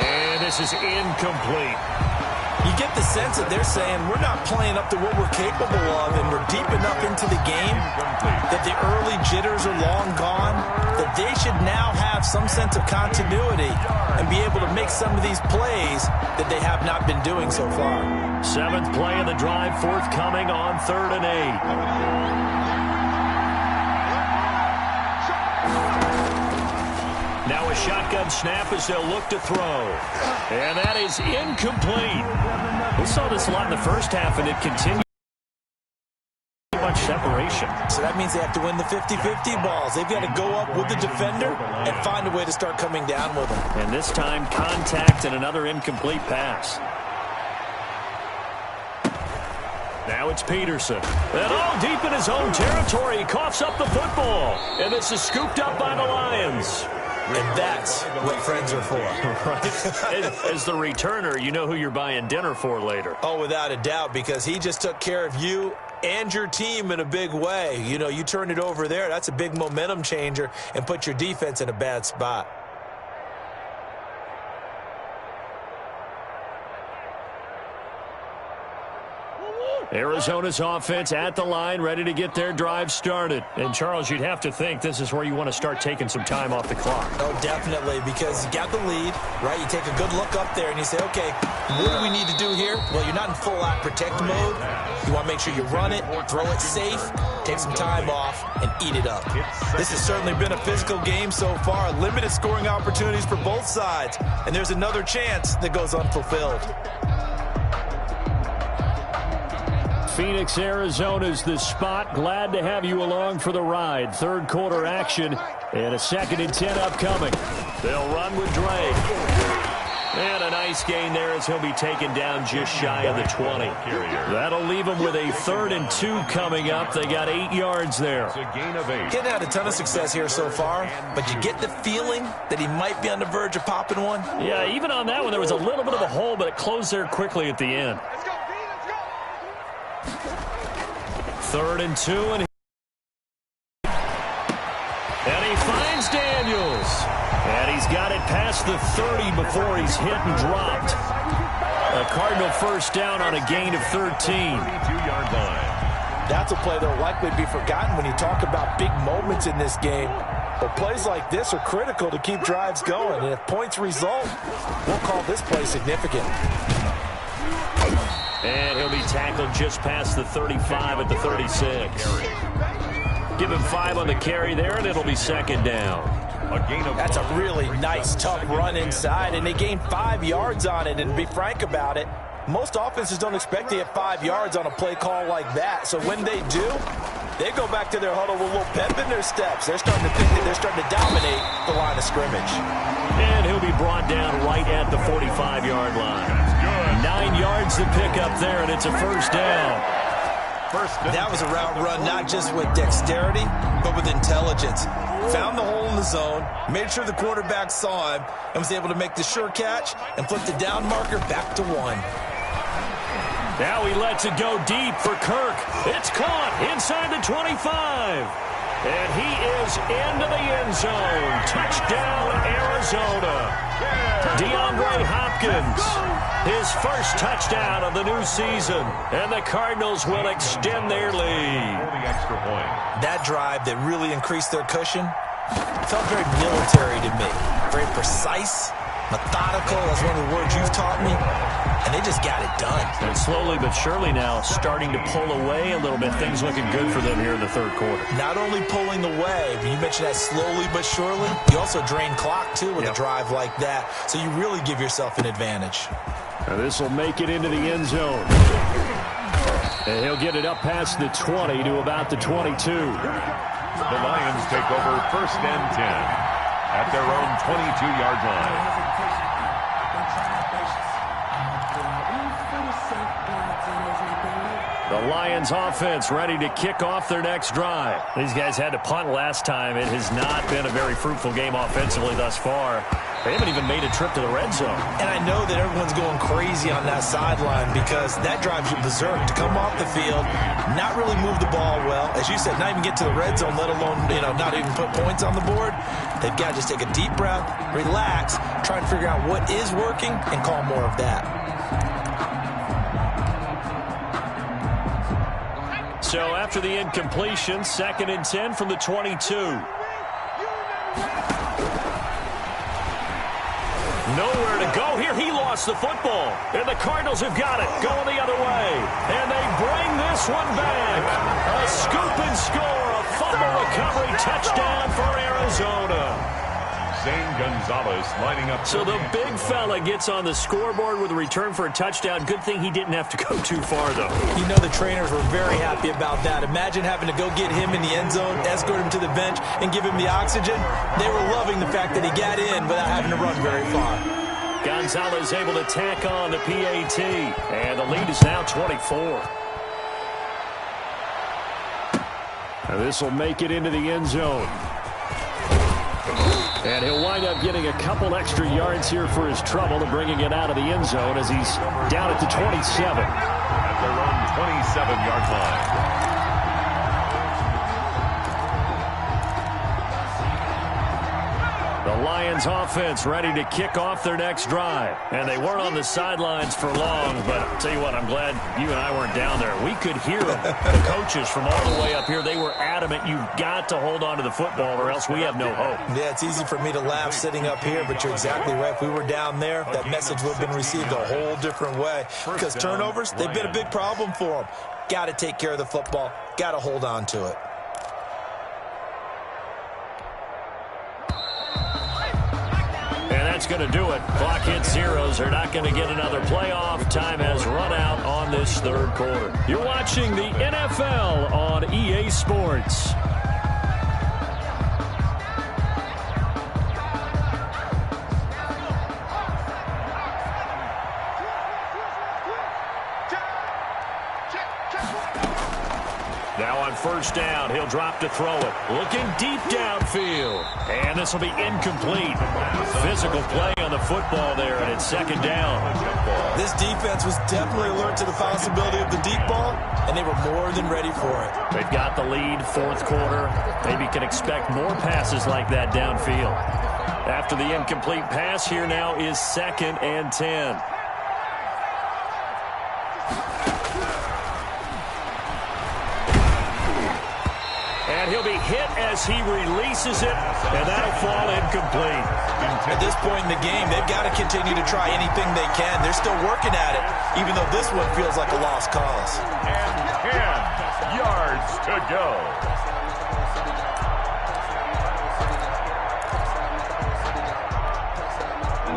And this is incomplete. You get the sense that they're saying we're not playing up to what we're capable of, and we're deep enough into the game that the early jitters are long gone, that they should now have some sense of continuity and be able to make some of these plays that they have not been doing so far. 7th play of the drive forthcoming on 3rd and 8. Now a shotgun snap as they'll look to throw. And that is incomplete. We saw this a lot in the first half, and it continued. Much separation. So that means they have to win the 50-50 balls. They've got to go up with the defender and find a way to start coming down with them. And this time, contact and another incomplete pass. Now it's Peterson. And deep in his own territory, he coughs up the football. And this is scooped up by the Lions. And that's what friends are for. Right. As the returner, you know who you're buying dinner for later. Oh, without a doubt, because he just took care of you and your team in a big way. You know, you turn it over there, that's a big momentum changer and put your defense in a bad spot. Arizona's offense at the line, ready to get their drive started. And, Charles, you'd have to think this is where you want to start taking some time off the clock. Oh, definitely, because you got the lead, right? You take a good look up there and you say, okay, what do we need to do here? Well, you're not in full-out protect mode. You want to make sure you run it, throw it safe, take some time off, and eat it up. This has certainly been a physical game so far. Limited scoring opportunities for both sides. And there's another chance that goes unfulfilled. Phoenix, Arizona's the spot. Glad to have you along for the ride. Third quarter action and a 2nd and 10 upcoming. They'll run with Drake. And a nice gain there as he'll be taken down just shy of the 20. That'll leave him with a 3rd and 2 coming up. They got 8 yards there. Getting had a ton of success here so far, but you get the feeling that he might be on the verge of popping one. Yeah, even on that one, there was a little bit of a hole, but it closed there quickly at the end. 3rd and 2, and he finds Daniels. And he's got it past the 30 before he's hit and dropped. A Cardinal first down on a gain of 13. 22-yard line. That's a play that will likely be forgotten when you talk about big moments in this game. But plays like this are critical to keep drives going. And if points result, we'll call this play significant. And he'll be tackled just past the 35 at the 36. Give him 5 on the carry there, and it'll be 2nd down. That's a really nice, tough run inside, and they gained 5 yards on it. And to be frank about it, most offenses don't expect to get 5 yards on a play call like that. So when they do, they go back to their huddle with a little pep in their steps. They're starting to think that they're starting to dominate the line of scrimmage. And he'll be brought down right at the 45-yard line. 9 yards to pick up there, and it's a first down. That was a route run not just with dexterity, but with intelligence. Found the hole in the zone, made sure the quarterback saw him, and was able to make the sure catch and flip the down marker back to 1. Now he lets it go deep for Kirk. It's caught inside the 25. And he is into the end zone. Touchdown, Arizona. DeAndre Hopkins, his first touchdown of the new season. And the Cardinals will extend their lead. That drive that really increased their cushion felt very military to me. Very precise, methodical. That's one of the words you've taught me. And they just got it done. And slowly but surely now starting to pull away a little bit. Things looking good for them here in the third quarter. Not only pulling away, but you mentioned that slowly but surely. You also drain clock, too, with a drive like that. So you really give yourself an advantage. Now this will make it into the end zone. And he'll get it up past the 20 to about the 22. The Lions take over 1st and 10 at their own 22-yard line. The Lions offense ready to kick off their next drive. These guys had to punt last time. It has not been a very fruitful game offensively thus far. They haven't even made a trip to the red zone. And I know that everyone's going crazy on that sideline because that drives you berserk to come off the field, not really move the ball well. As you said, not even get to the red zone, let alone, not even put points on the board. They've got to just take a deep breath, relax, try and figure out what is working, and call more of that. So after the incompletion, 2nd and 10 from the 22. Nowhere to go here. He lost the football. And the Cardinals have got it. Going the other way. And they bring this one back. A scoop and score. A fumble recovery touchdown for Arizona. Zane Gonzalez lining up. So the big fella gets on the scoreboard with a return for a touchdown. Good thing he didn't have to go too far, though. You know the trainers were very happy about that. Imagine having to go get him in the end zone, escort him to the bench, and give him the oxygen. They were loving the fact that he got in without having to run very far. Gonzalez able to tack on the PAT. And the lead is now 24. And this will make it into the end zone. And he'll wind up getting a couple extra yards here for his trouble and bringing it out of the end zone as he's down at the 27. At their own 27-yard line. The Lions offense ready to kick off their next drive. And they weren't on the sidelines for long, but I'll tell you what, I'm glad you and I weren't down there. We could hear them. The coaches from all the way up here, they were adamant, you've got to hold on to the football or else we have no hope. Yeah, it's easy for me to laugh sitting up here, but you're exactly right. If we were down there, that message would have been received a whole different way. Because turnovers, they've been a big problem for them. Got to take care of the football. Got to hold on to it. And that's going to do it. Clock hits zeros. They're not going to get another playoff. Time has run out on this third quarter. You're watching the NFL on EA Sports. Now on first down, he'll drop to throw it. Looking deep downfield. And this will be incomplete. Physical play on the football there, and it's 2nd down. This defense was definitely alert to the possibility of the deep ball, and they were more than ready for it. They've got the lead, 4th quarter. Maybe can expect more passes like that downfield. After the incomplete pass, here now is 2nd and 10. And he'll be hit as he releases it, and that'll fall incomplete. At this point in the game, they've got to continue to try anything they can. They're still working at it, even though this one feels like a lost cause. And 10 yards to go.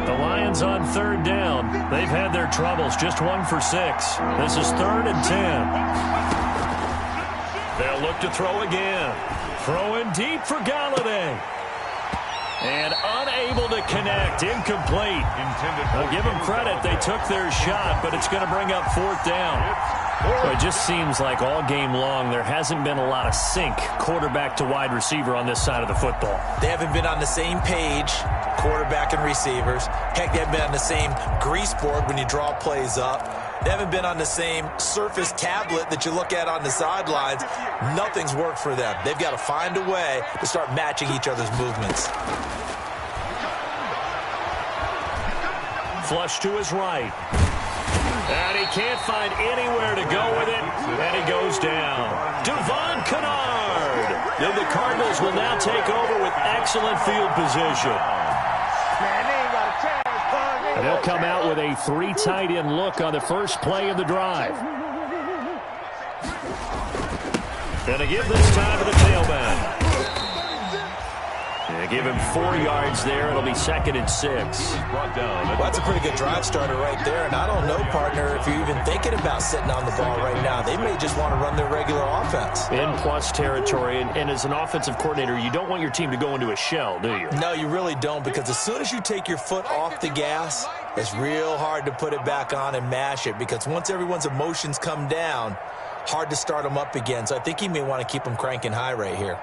The Lions on 3rd down. They've had their troubles, just 1 for 6. This is 3rd and 10. They'll look to throw again. Throwing deep for Galladay. And unable to connect. Incomplete. I'll give them credit. They took their shot, but it's going to bring up 4th down. Well, it just seems like all game long there hasn't been a lot of sync quarterback to wide receiver on this side of the football. They haven't been on the same page, quarterback and receivers. Heck, they haven't been on the same grease board when you draw plays up. They haven't been on the same surface tablet that you look at on the sidelines. Nothing's worked for them. They've got to find a way to start matching each other's movements. Flush to his right. And he can't find anywhere to go with it. And he goes down. Devon Kennard. Then the Cardinals will now take over with excellent field position. And they'll come out with a 3 tight end look on the first play of the drive. Gonna give this time to the tailback. They give him 4 yards there. It'll be 2nd and 6. Well, that's a pretty good drive starter right there. And I don't know, partner, if you're even thinking about sitting on the ball right now. They may just want to run their regular offense. In plus territory. And as an offensive coordinator, you don't want your team to go into a shell, do you? No, you really don't, because as soon as you take your foot off the gas, it's real hard to put it back on and mash it, because once everyone's emotions come down, hard to start them up again. So I think he may want to keep them cranking high right here.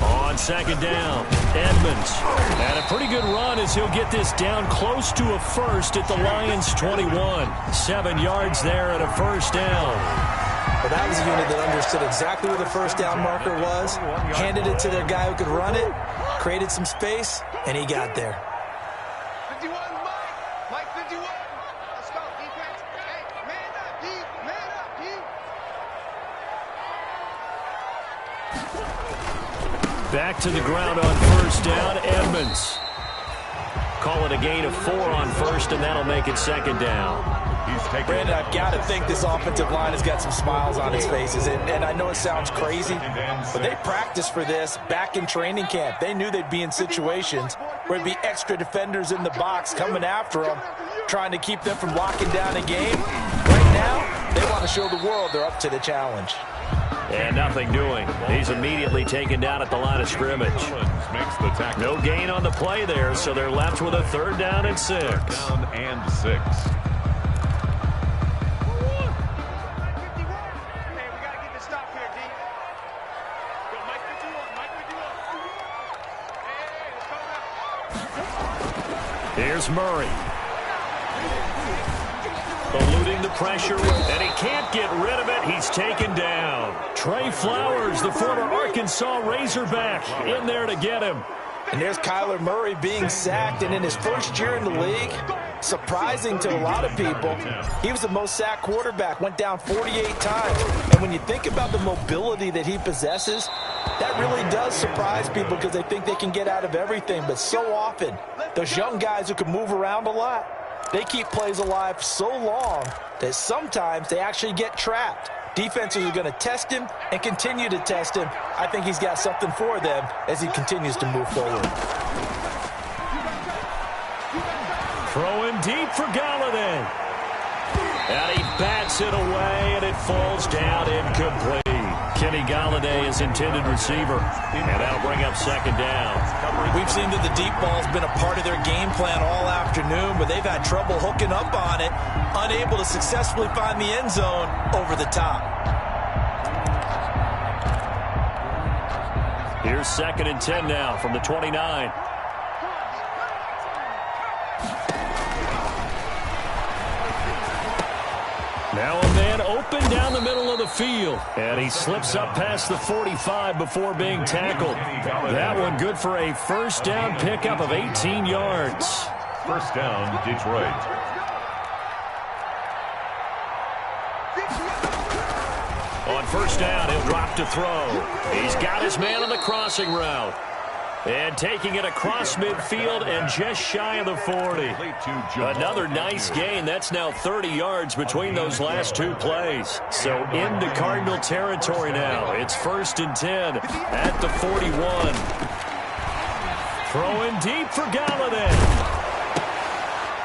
On 2nd down, Edmonds. And a pretty good run as he'll get this down close to a first at the Lions' 21. 7 yards there at a first down. Well, that was a unit that understood exactly where the first down marker was, handed it to their guy who could run it, created some space, and he got there. 51, Mike 51. Let's go, defense. Hey, man up, man up. Back to the ground on first down, Edmonds. Call it a gain of 4 on first, and that'll make it second down. Brandon, I've got to think this offensive line has got some smiles on its faces. And I know it sounds crazy, but they practiced for this back in training camp. They knew they'd be in situations where there'd be extra defenders in the box coming after them, trying to keep them from locking down a game. Right now, they want to show the world they're up to the challenge. And nothing doing. He's immediately taken down at the line of scrimmage. No gain on the play there, so they're left with a 3rd down and 6. 3rd down and 6. Here's Murray. Eluding the pressure, and he can't get rid of it. He's taken down. Trey Flowers, the former Arkansas Razorback, in there to get him. And there's Kyler Murray being sacked, and in his first year in the league, surprising to a lot of people, he was the most sacked quarterback, went down 48 times. And when you think about the mobility that he possesses, that really does surprise people because they think they can get out of everything. But so often, those young guys who can move around a lot, they keep plays alive so long that sometimes they actually get trapped. Defenses are going to test him and continue to test him. I think he's got something for them as he continues to move forward. Throwing deep for Galladay. And he bats it away, and it falls down incomplete. Kenny Galladay is intended receiver, and that'll bring up 2nd down. We've seen that the deep ball's been a part of their game plan all afternoon, but they've had trouble hooking up on it, unable to successfully find the end zone over the top. Here's 2nd and 10 now from the 29. Now a man open down the middle of the field. And he slips up past the 45 before being tackled. That one good for a 1st down pickup of 18 yards. 1st down, Detroit. On 1st down, he'll drop to throw. He's got his man on the crossing route. And taking it across midfield and just shy of the 40. Another nice gain. That's now 30 yards between those last 2 plays. So into Cardinal territory now. It's 1st and 10 at the 41. Throwing deep for Galladay.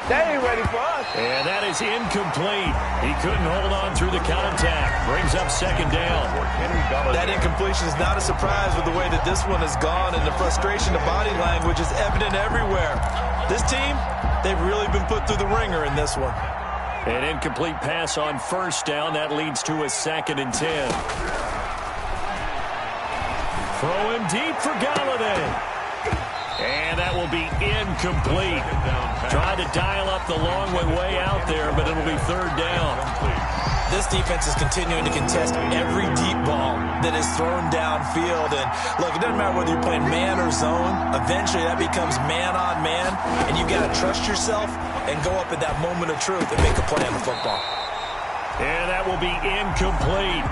They ain't ready for us. And that is incomplete. He couldn't hold on through the contact. Brings up 2nd down. That incompletion is not a surprise with the way that this one has gone, and the frustration of body language is evident everywhere. This team, they've really been put through the ringer in this one. An incomplete pass on 1st down. That leads to a 2nd and 10. Throwing deep for Galladay. And that will be incomplete. Tried to dial up the long way out there, but it'll be 3rd down. This defense is continuing to contest every deep ball that is thrown downfield. And, look, it doesn't matter whether you're playing man or zone. Eventually, that becomes man-on-man, and you've got to trust yourself and go up at that moment of truth and make a play on the football. And that will be incomplete.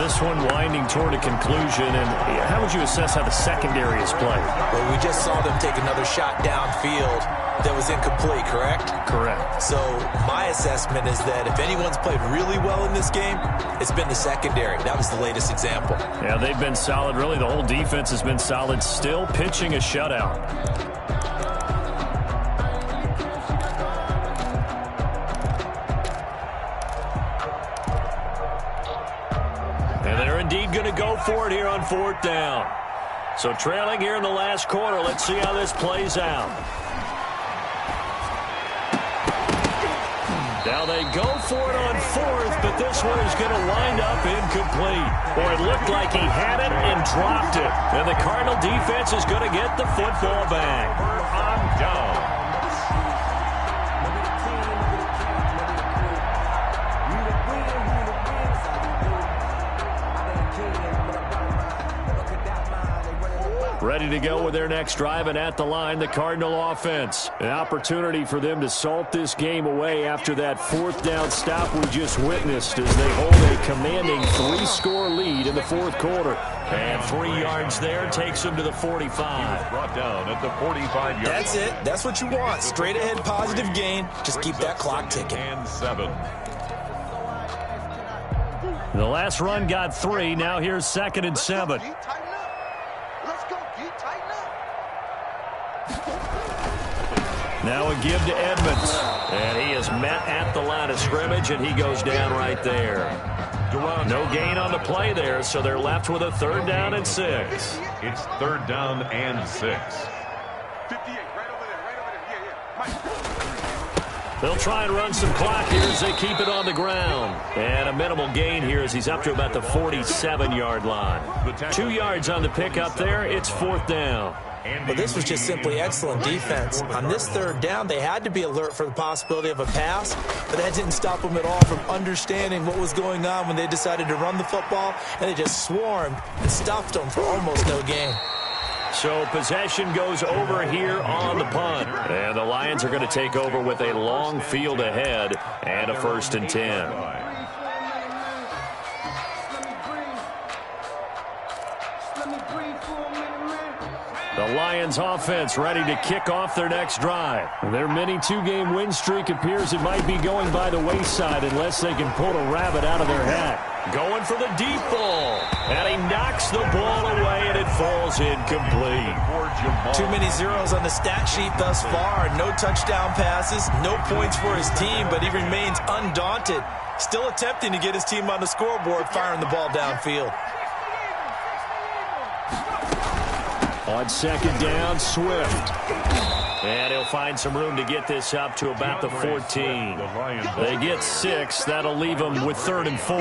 This one winding toward a conclusion. And how would you assess how the secondary is played? Well, we just saw them take another shot downfield that was incomplete, correct? Correct. So my assessment is that if anyone's played really well in this game, it's been the secondary. That was the latest example. Yeah, they've been solid. Really, the whole defense has been solid. Still pitching a shutout. Indeed going to go for it here on 4th down. So trailing here in the last quarter. Let's see how this plays out. Now they go for it on 4th, but this one is going to wind up incomplete. Or it looked like he had it and dropped it. And the Cardinal defense is going to get the football back. On down. ready to go with their next drive, and at the line, the Cardinal offense. An opportunity for them to salt this game away after that fourth down stop we just witnessed as they hold a commanding 3-score lead in the fourth quarter. And 3 yards there takes them to the 45. Brought down at the 45-yard line. That's it. That's what you want. Straight ahead positive gain. Just keep that clock ticking. And 7. The last run got 3. Now here's 2nd and 7. Now a give to Edmonds. And he is met at the line of scrimmage, and he goes down right there. No gain on the play there, so they're left with a 3rd down and 6. It's 3rd down and 6. They'll try and run some clock here as they keep it on the ground. And a minimal gain here as he's up to about the 47-yard line. 2 yards on the pickup there. It's 4th down. But this was just simply excellent defense. On this 3rd down, they had to be alert for the possibility of a pass, but that didn't stop them at all from understanding what was going on when they decided to run the football, and they just swarmed and stuffed them for almost no gain. So possession goes over here on the punt. And the Lions are going to take over with a long field ahead and a 1st and 10. The Lions offense ready to kick off their next drive. Their mini 2-game win streak appears it might be going by the wayside unless they can pull a rabbit out of their hat. Going for the deep ball. And he knocks the ball away, and it falls incomplete. Too many zeros on the stat sheet thus far. No touchdown passes, no points for his team, but he remains undaunted. Still attempting to get his team on the scoreboard, firing the ball downfield. On 2nd down, Swift. And he'll find some room to get this up to about the 14. They get 6. That'll leave them with 3rd and 4.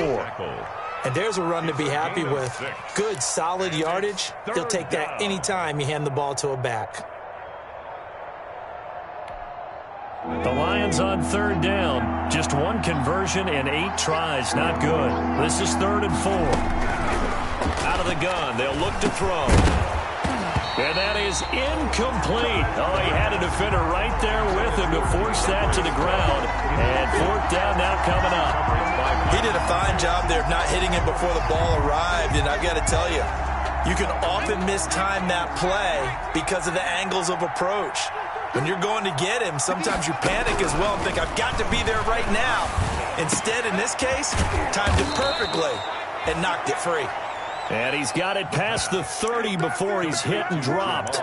And there's a run to be happy with. Good, solid yardage. He'll take that anytime you hand the ball to a back. The Lions on 3rd down. Just 1 conversion and 8 tries. Not good. This is 3rd and 4. Out of the gun. They'll look to throw. And that is incomplete. Oh, he had a defender right there with him to force that to the ground. And 4th down now coming up. He did a fine job there of not hitting him before the ball arrived. And I've got to tell you, you can often mistime that play because of the angles of approach. When you're going to get him, sometimes you panic as well and think, I've got to be there right now. Instead, in this case, timed it perfectly and knocked it free. And he's got it past the 30 before he's hit and dropped.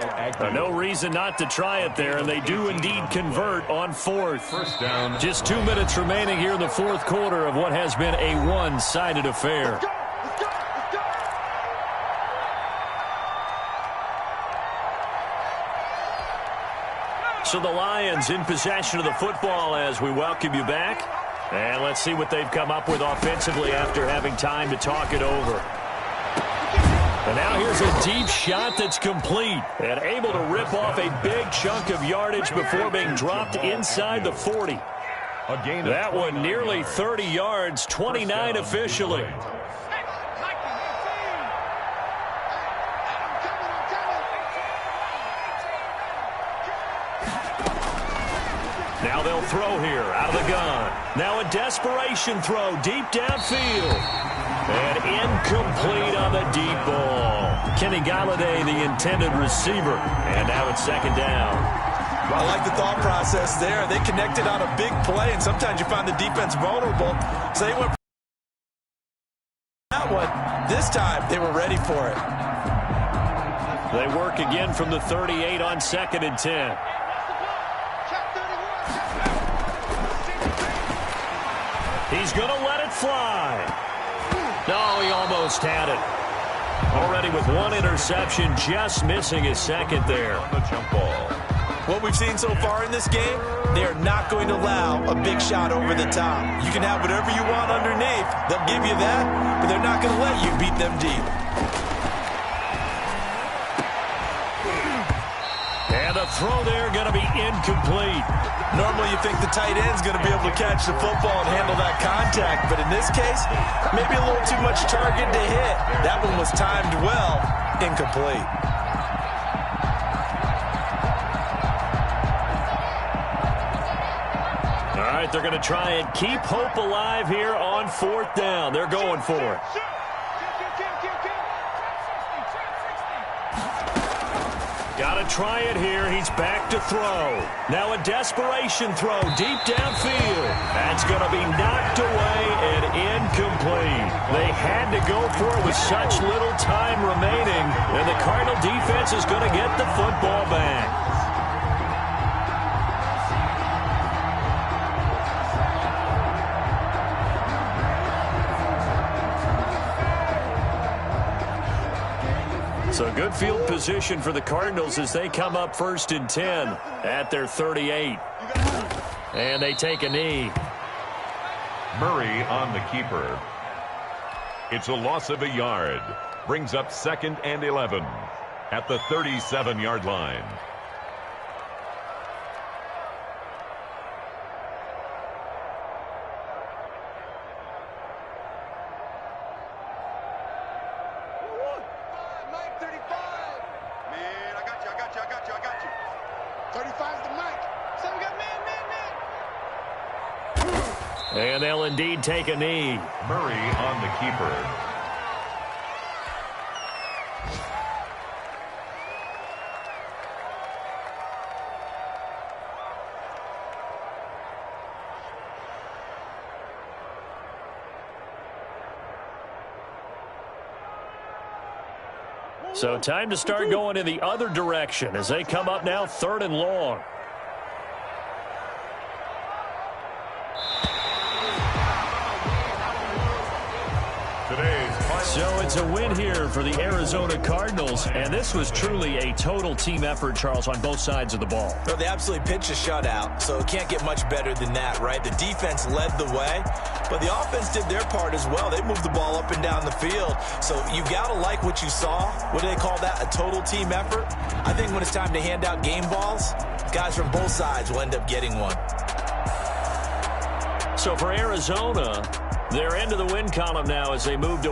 No reason not to try it there, and they do indeed convert on 4th. 1st down. Just 2 minutes remaining here in the 4th quarter of what has been a one-sided affair. So the Lions in possession of the football as we welcome you back. And let's see what they've come up with offensively after having time to talk it over. And now here's a deep shot that's complete and able to rip off a big chunk of yardage before being dropped inside the 40. That one nearly 30 yards, 29 officially. Now they'll throw here out of the gun. Now a desperation throw deep downfield. And incomplete on the deep ball. Kenny Galladay, the intended receiver. And now it's 2nd down. I like the thought process there. They connected on a big play, and sometimes you find the defense vulnerable. So they went for that one. This time, they were ready for it. They work again from the 38 on 2nd and 10. He's going to let it fly. No, he almost had it. Already with 1 interception, just missing his 2nd there. On the jump ball. What we've seen so far in this game, they are not going to allow a big shot over the top. You can have whatever you want underneath. They'll give you that, but they're not going to let you beat them deep. And a throw there going to be incomplete. Normally you think the tight end's going to be able to catch the football and handle that contact, but in this case, maybe a little too much target to hit. That one was timed well, incomplete. All right, they're going to try and keep hope alive here on 4th down. They're going for it. Got to try it here. He's back to throw. Now a desperation throw deep downfield. That's going to be knocked away and incomplete. They had to go for it with such little time remaining, and the Cardinal defense is going to get the football back. So good field position for the Cardinals as they come up 1st and 10 at their 38. And they take a knee. Murray on the keeper. It's a loss of a yard. Brings up 2nd and 11 at the 37-yard line. And they'll indeed take a knee. Murray on the keeper. So time to start going in the other direction as they come up now 3rd and long. So it's a win here for the Arizona Cardinals, and this was truly a total team effort, Charles, on both sides of the ball. Well, they absolutely pitched a shutout, so it can't get much better than that, right? The defense led the way, but the offense did their part as well. They moved the ball up and down the field, so you got to like what you saw. What do they call that, a total team effort? I think when it's time to hand out game balls, guys from both sides will end up getting one. So for Arizona, they're into the win column now as they move to